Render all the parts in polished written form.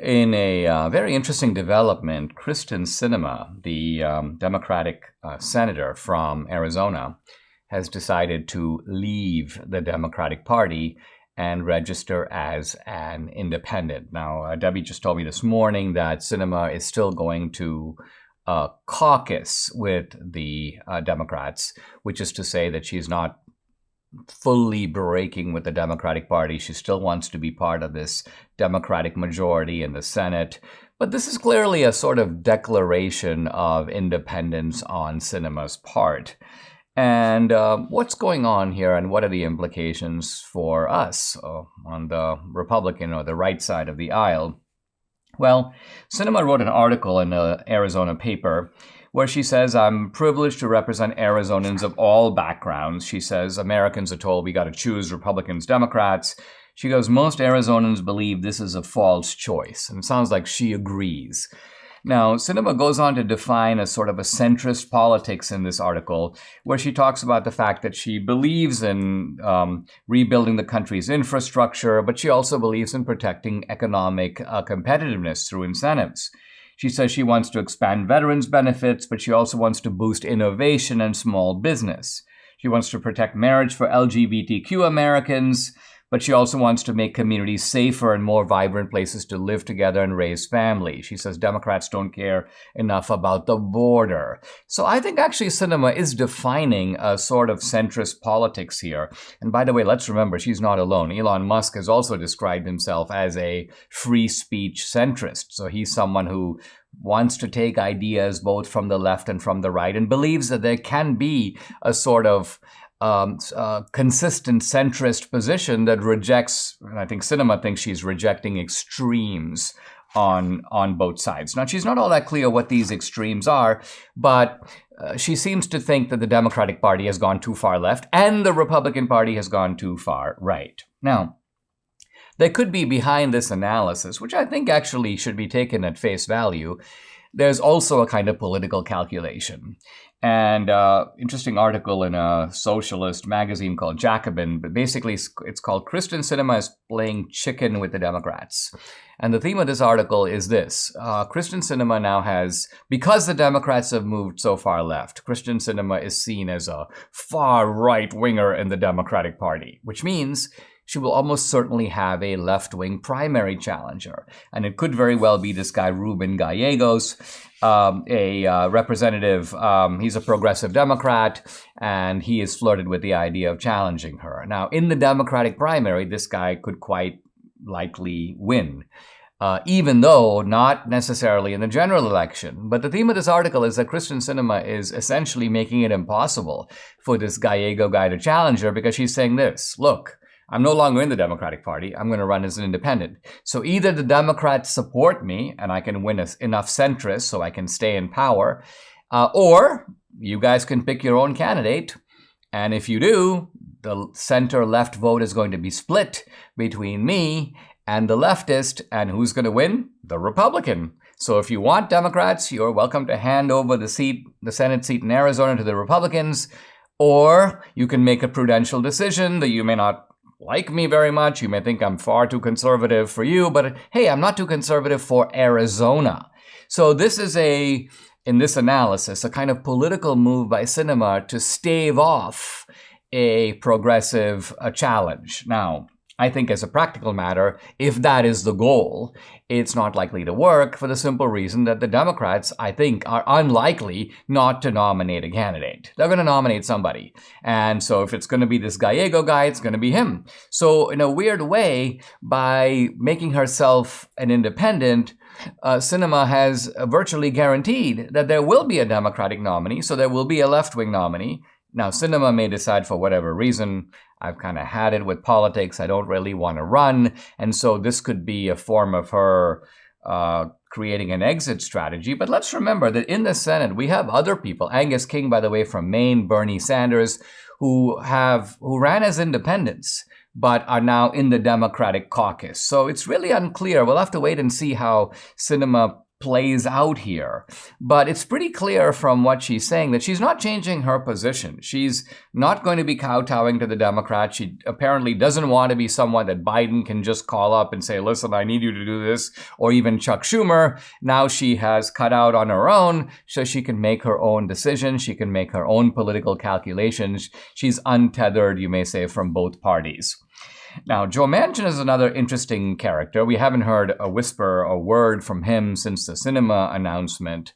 In a very interesting development, Kyrsten Sinema, the Democratic senator from Arizona, has decided to leave the Democratic Party and register as an independent. Now, Debbie just told me this morning that Sinema is still going to caucus with the Democrats, which is to say that she's not fully breaking with the Democratic Party. She still wants to be part of this Democratic majority in the Senate. But this is clearly a sort of declaration of independence on Sinema's part. And what's going on here, and what are the implications for us on the Republican or the right side of the aisle? Well, Sinema wrote an article in an Arizona paper where she says, I'm privileged to represent Arizonans of all backgrounds. She says, Americans are told we got to choose Republicans, Democrats. She goes, most Arizonans believe this is a false choice. And it sounds like she agrees. Now, Sinema goes on to define a sort of a centrist politics in this article, where she talks about the fact that she believes in rebuilding the country's infrastructure, but she also believes in protecting economic competitiveness through incentives. She says she wants to expand veterans' benefits, but she also wants to boost innovation and small business. She wants to protect marriage for LGBTQ Americans, but she also wants to make communities safer and more vibrant places to live together and raise families. She says Democrats don't care enough about the border. So I think actually Sinema is defining a sort of centrist politics here. And by the way, let's remember, she's not alone. Elon Musk has also described himself as a free speech centrist. So he's someone who wants to take ideas both from the left and from the right and believes that there can be a sort of consistent centrist position that rejects, and I think Sinema thinks she's rejecting extremes on both sides. Now, she's not all that clear what these extremes are, but she seems to think that the Democratic Party has gone too far left and the Republican Party has gone too far right. Now, there could be behind this analysis, which I think actually should be taken at face value, there's also a kind of political calculation. And interesting article in a socialist magazine called Jacobin, but basically it's called Kyrsten Sinema is playing chicken with the Democrats. And the theme of this article is this. Kyrsten Sinema now has, because the Democrats have moved so far left, Kyrsten Sinema is seen as a far right winger in the Democratic Party, which means she will almost certainly have a left-wing primary challenger. And it could very well be this guy, Ruben Gallegos, a representative. He's a progressive Democrat, and he has flirted with the idea of challenging her. Now, in the Democratic primary, this guy could quite likely win, even though not necessarily in the general election. But the theme of this article is that Kyrsten Sinema is essentially making it impossible for this Gallego guy to challenge her, because she's saying this, look, I'm no longer in the Democratic Party. I'm going to run as an independent. So either the Democrats support me and I can win enough centrists so I can stay in power, or you guys can pick your own candidate. And if you do, the center-left vote is going to be split between me and the leftist. And who's going to win? The Republican. So if you want Democrats, you're welcome to hand over the Senate seat in Arizona to the Republicans, or you can make a prudential decision that you may not like me very much. You may think I'm far too conservative for you, but hey, I'm not too conservative for Arizona. So this is in this analysis, a kind of political move by Sinema to stave off a progressive challenge. Now, I think as a practical matter, if that is the goal, it's not likely to work for the simple reason that the Democrats, I think, are unlikely not to nominate a candidate. They're going to nominate somebody. And so if it's going to be this Gallego guy, it's going to be him. So in a weird way, by making herself an independent, Sinema has virtually guaranteed that there will be a Democratic nominee, so there will be a left-wing nominee. Now, Sinema may decide for whatever reason, I've kind of had it with politics, I don't really want to run, and so this could be a form of her creating an exit strategy. But let's remember that in the Senate, we have other people, Angus King, by the way, from Maine, Bernie Sanders, who ran as independents, but are now in the Democratic caucus. So it's really unclear. We'll have to wait and see how Sinema plays out here. But it's pretty clear from what she's saying that she's not changing her position. She's not going to be kowtowing to the Democrats. She apparently doesn't want to be someone that Biden can just call up and say, listen, I need you to do this, or even Chuck Schumer. Now she has cut out on her own so she can make her own decisions. She can make her own political calculations. She's untethered, you may say, from both parties. Now, Joe Manchin is another interesting character. We haven't heard a whisper or word from him since the Sinema announcement.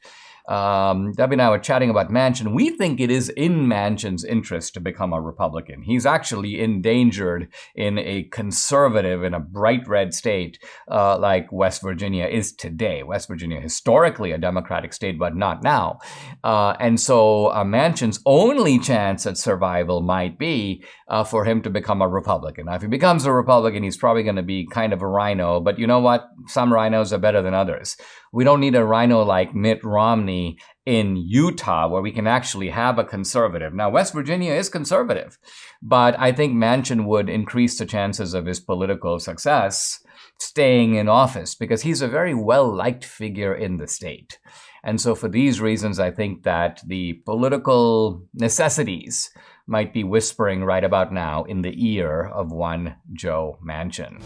Debbie and I were chatting about Manchin. We think it is in Manchin's interest to become a Republican. He's actually endangered in a conservative, in a bright red state like West Virginia is today. West Virginia, historically a Democratic state, but not now. And so Manchin's only chance at survival might be for him to become a Republican. Now, if he becomes a Republican, he's probably going to be kind of a rhino. But you know what? Some rhinos are better than others. We don't need a rhino like Mitt Romney in Utah, where we can actually have a conservative. Now, West Virginia is conservative, but I think Manchin would increase the chances of his political success staying in office because he's a very well-liked figure in the state. And so for these reasons, I think that the political necessities might be whispering right about now in the ear of one Joe Manchin.